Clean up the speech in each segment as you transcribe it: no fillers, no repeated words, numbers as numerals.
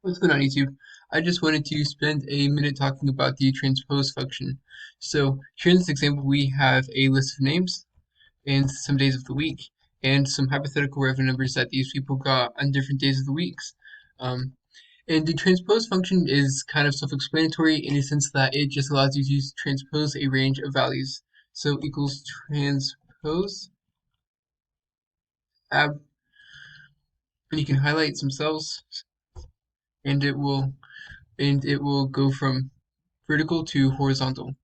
What's going on, YouTube? I just wanted to spend a minute talking about the transpose function. So here in this example, we have a list of names and some days of the week and some hypothetical revenue numbers that these people got on different days of the weeks. Um, and the transpose function is kind of self-explanatory in a sense that it just allows you to transpose a range of values. So equals transpose ab, and you can highlight some cells, and it will go from vertical to horizontal.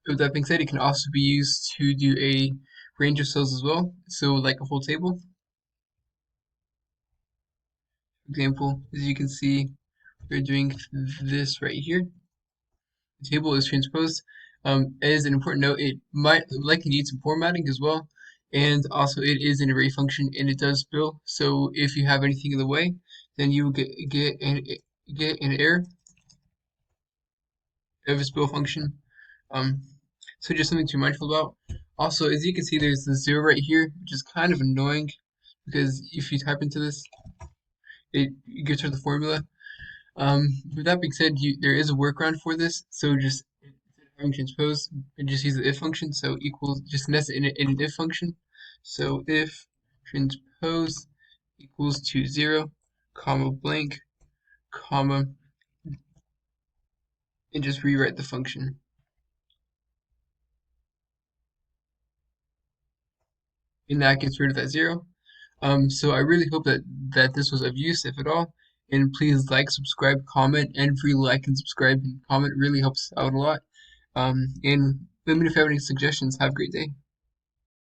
With that being said, it can also be used to do a range of cells as well. So like a whole table. For example, as you can see, we're doing this right here. The table is transposed. As an important note, it might likely need some formatting as well. And also it is an array function and it does spill. So if you have anything in the way, then you will get an error of a spill function. Um, so just something to be mindful about. Also, as you can see, there's the 0 right here, which is kind of annoying because if you type into this, it gives her the formula. With that being said, there is a workaround for this. So just instead of having transpose, and just use the if function. So equals, just nest it in an if function. So if transpose equals to 0, comma blank, comma, and just rewrite the function. And that gets rid of that 0. So I really hope that this was of use, if at all. And please like, subscribe, comment, and free like and subscribe and comment really helps out a lot. And let me know if you have any suggestions. Have a great day.